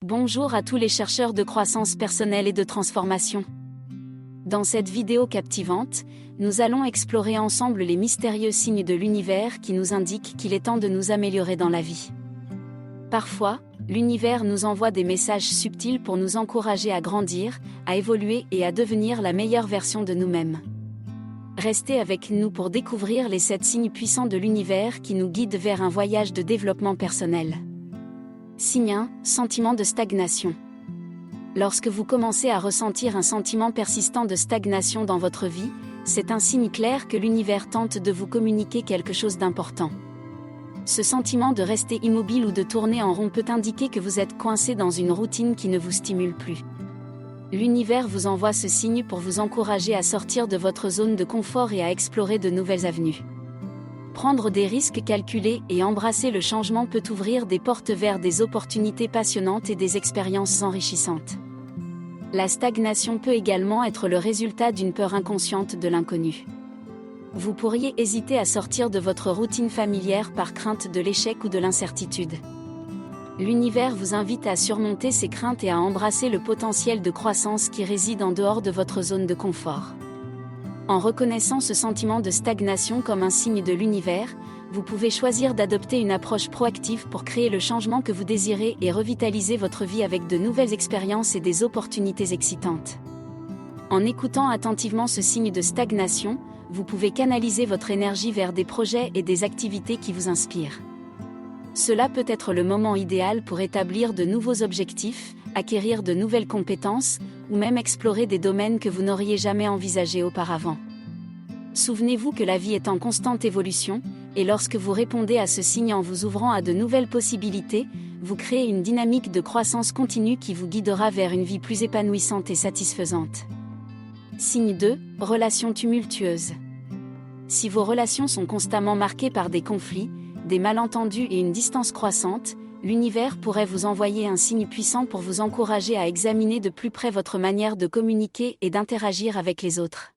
Bonjour à tous les chercheurs de croissance personnelle et de transformation. Dans cette vidéo captivante, nous allons explorer ensemble les mystérieux signes de l'univers qui nous indiquent qu'il est temps de nous améliorer dans la vie. Parfois, l'univers nous envoie des messages subtils pour nous encourager à grandir, à évoluer et à devenir la meilleure version de nous-mêmes. Restez avec nous pour découvrir les 7 signes puissants de l'univers qui nous guident vers un voyage de développement personnel. Signe 1, sentiment de stagnation. Lorsque vous commencez à ressentir un sentiment persistant de stagnation dans votre vie, c'est un signe clair que l'univers tente de vous communiquer quelque chose d'important. Ce sentiment de rester immobile ou de tourner en rond peut indiquer que vous êtes coincé dans une routine qui ne vous stimule plus. L'univers vous envoie ce signe pour vous encourager à sortir de votre zone de confort et à explorer de nouvelles avenues. Prendre des risques calculés et embrasser le changement peut ouvrir des portes vers des opportunités passionnantes et des expériences enrichissantes. La stagnation peut également être le résultat d'une peur inconsciente de l'inconnu. Vous pourriez hésiter à sortir de votre routine familière par crainte de l'échec ou de l'incertitude. L'univers vous invite à surmonter ces craintes et à embrasser le potentiel de croissance qui réside en dehors de votre zone de confort. En reconnaissant ce sentiment de stagnation comme un signe de l'univers, vous pouvez choisir d'adopter une approche proactive pour créer le changement que vous désirez et revitaliser votre vie avec de nouvelles expériences et des opportunités excitantes. En écoutant attentivement ce signe de stagnation, vous pouvez canaliser votre énergie vers des projets et des activités qui vous inspirent. Cela peut être le moment idéal pour établir de nouveaux objectifs, acquérir de nouvelles compétences, ou même explorer des domaines que vous n'auriez jamais envisagés auparavant. Souvenez-vous que la vie est en constante évolution, et lorsque vous répondez à ce signe en vous ouvrant à de nouvelles possibilités, vous créez une dynamique de croissance continue qui vous guidera vers une vie plus épanouissante et satisfaisante. Signe 2, relations tumultueuses. Si vos relations sont constamment marquées par des conflits, des malentendus et une distance croissante, l'univers pourrait vous envoyer un signe puissant pour vous encourager à examiner de plus près votre manière de communiquer et d'interagir avec les autres.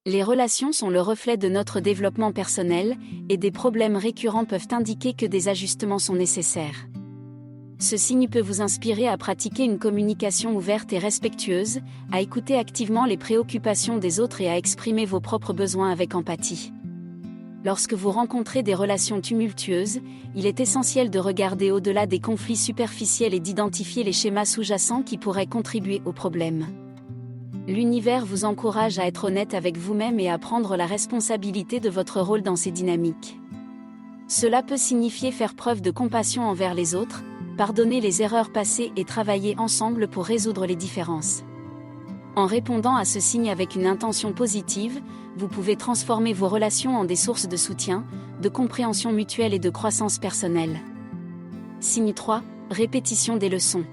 Les relations sont le reflet de notre développement personnel, et des problèmes récurrents peuvent indiquer que des ajustements sont nécessaires. Ce signe peut vous inspirer à pratiquer une communication ouverte et respectueuse, à écouter activement les préoccupations des autres et à exprimer vos propres besoins avec empathie. Lorsque vous rencontrez des relations tumultueuses, il est essentiel de regarder au-delà des conflits superficiels et d'identifier les schémas sous-jacents qui pourraient contribuer au problème. L'univers vous encourage à être honnête avec vous-même et à prendre la responsabilité de votre rôle dans ces dynamiques. Cela peut signifier faire preuve de compassion envers les autres, pardonner les erreurs passées et travailler ensemble pour résoudre les différences. En répondant à ce signe avec une intention positive, vous pouvez transformer vos relations en des sources de soutien, de compréhension mutuelle et de croissance personnelle. Signe 3, répétition des leçons.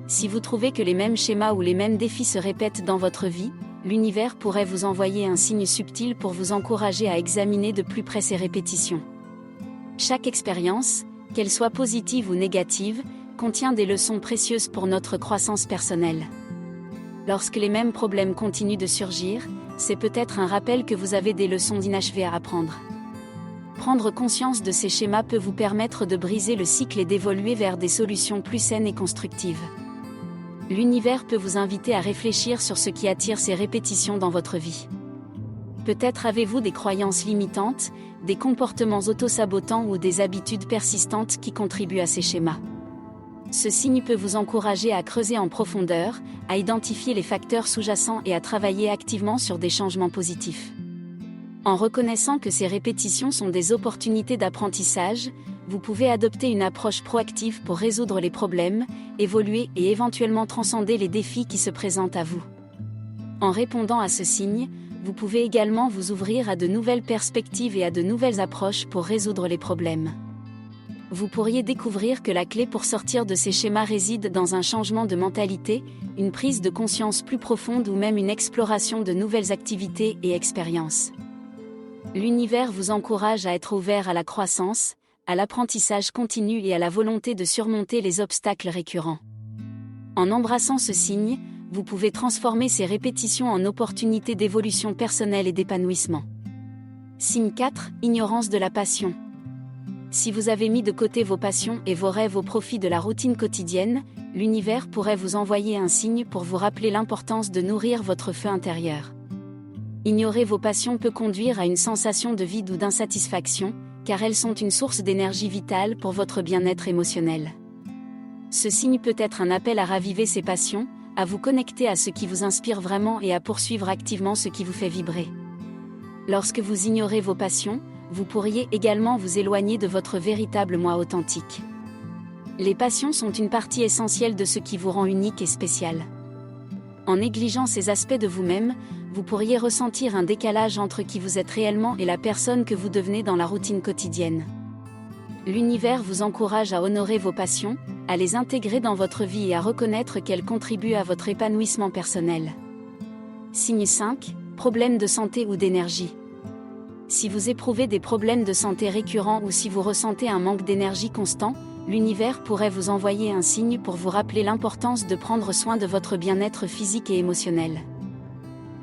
Si vous trouvez que les mêmes schémas ou les mêmes défis se répètent dans votre vie, l'univers pourrait vous envoyer un signe subtil pour vous encourager à examiner de plus près ces répétitions. Chaque expérience, qu'elle soit positive ou négative, contient des leçons précieuses pour notre croissance personnelle. Lorsque les mêmes problèmes continuent de surgir, c'est peut-être un rappel que vous avez des leçons inachevées à apprendre. Prendre conscience de ces schémas peut vous permettre de briser le cycle et d'évoluer vers des solutions plus saines et constructives. L'univers peut vous inviter à réfléchir sur ce qui attire ces répétitions dans votre vie. Peut-être avez-vous des croyances limitantes, des comportements auto-sabotants ou des habitudes persistantes qui contribuent à ces schémas. Ce signe peut vous encourager à creuser en profondeur, à identifier les facteurs sous-jacents et à travailler activement sur des changements positifs. En reconnaissant que ces répétitions sont des opportunités d'apprentissage, vous pouvez adopter une approche proactive pour résoudre les problèmes, évoluer et éventuellement transcender les défis qui se présentent à vous. En répondant à ce signe, vous pouvez également vous ouvrir à de nouvelles perspectives et à de nouvelles approches pour résoudre les problèmes. Vous pourriez découvrir que la clé pour sortir de ces schémas réside dans un changement de mentalité, une prise de conscience plus profonde ou même une exploration de nouvelles activités et expériences. L'univers vous encourage à être ouvert à la croissance, à l'apprentissage continu et à la volonté de surmonter les obstacles récurrents. En embrassant ce signe, vous pouvez transformer ces répétitions en opportunités d'évolution personnelle et d'épanouissement. Signe 4, ignorance de la passion. Si vous avez mis de côté vos passions et vos rêves au profit de la routine quotidienne, l'univers pourrait vous envoyer un signe pour vous rappeler l'importance de nourrir votre feu intérieur. Ignorer vos passions peut conduire à une sensation de vide ou d'insatisfaction, car elles sont une source d'énergie vitale pour votre bien-être émotionnel. Ce signe peut être un appel à raviver ces passions, à vous connecter à ce qui vous inspire vraiment et à poursuivre activement ce qui vous fait vibrer. Lorsque vous ignorez vos passions, vous pourriez également vous éloigner de votre véritable moi authentique. Les passions sont une partie essentielle de ce qui vous rend unique et spécial. En négligeant ces aspects de vous-même, vous pourriez ressentir un décalage entre qui vous êtes réellement et la personne que vous devenez dans la routine quotidienne. L'univers vous encourage à honorer vos passions, à les intégrer dans votre vie et à reconnaître qu'elles contribuent à votre épanouissement personnel. Signe 5, problèmes de santé ou d'énergie. Si vous éprouvez des problèmes de santé récurrents ou si vous ressentez un manque d'énergie constant, l'univers pourrait vous envoyer un signe pour vous rappeler l'importance de prendre soin de votre bien-être physique et émotionnel.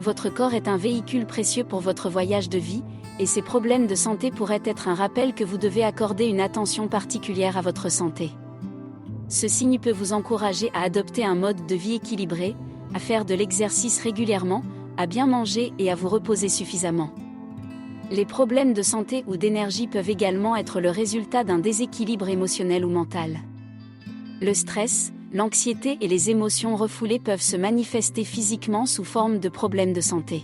Votre corps est un véhicule précieux pour votre voyage de vie, et ces problèmes de santé pourraient être un rappel que vous devez accorder une attention particulière à votre santé. Ce signe peut vous encourager à adopter un mode de vie équilibré, à faire de l'exercice régulièrement, à bien manger et à vous reposer suffisamment. Les problèmes de santé ou d'énergie peuvent également être le résultat d'un déséquilibre émotionnel ou mental. Le stress, l'anxiété et les émotions refoulées peuvent se manifester physiquement sous forme de problèmes de santé.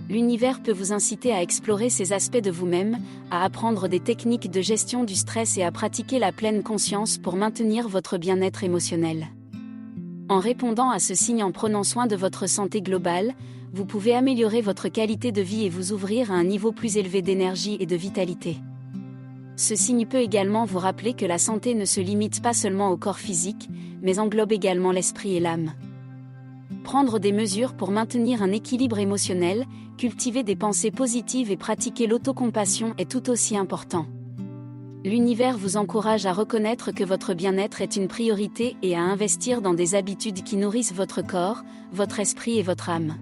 L'univers peut vous inciter à explorer ces aspects de vous-même, à apprendre des techniques de gestion du stress et à pratiquer la pleine conscience pour maintenir votre bien-être émotionnel. En répondant à ce signe en prenant soin de votre santé globale, vous pouvez améliorer votre qualité de vie et vous ouvrir à un niveau plus élevé d'énergie et de vitalité. Ce signe peut également vous rappeler que la santé ne se limite pas seulement au corps physique, mais englobe également l'esprit et l'âme. Prendre des mesures pour maintenir un équilibre émotionnel, cultiver des pensées positives et pratiquer l'autocompassion est tout aussi important. L'univers vous encourage à reconnaître que votre bien-être est une priorité et à investir dans des habitudes qui nourrissent votre corps, votre esprit et votre âme.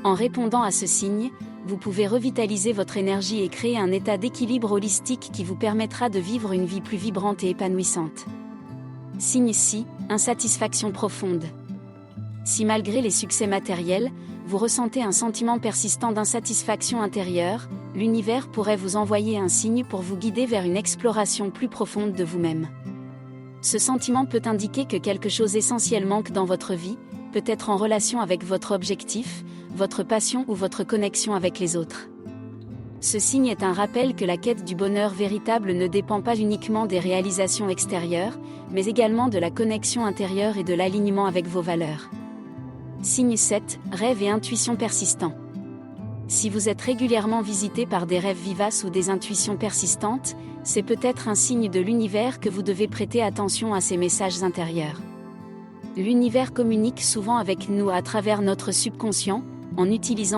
En répondant à ce signe, vous pouvez revitaliser votre énergie et créer un état d'équilibre holistique qui vous permettra de vivre une vie plus vibrante et épanouissante. Signe 6, insatisfaction profonde. Si malgré les succès matériels, vous ressentez un sentiment persistant d'insatisfaction intérieure, l'univers pourrait vous envoyer un signe pour vous guider vers une exploration plus profonde de vous-même. Ce sentiment peut indiquer que quelque chose essentiel manque dans votre vie, peut-être en relation avec votre objectif, votre passion ou votre connexion avec les autres. Ce signe est un rappel que la quête du bonheur véritable ne dépend pas uniquement des réalisations extérieures, mais également de la connexion intérieure et de l'alignement avec vos valeurs. Signe 7, rêve et intuition persistants. Si vous êtes régulièrement visité par des rêves vivaces ou des intuitions persistantes, c'est peut-être un signe de l'univers que vous devez prêter attention à ces messages intérieurs. L'univers communique souvent avec nous à travers notre subconscient, en utilisant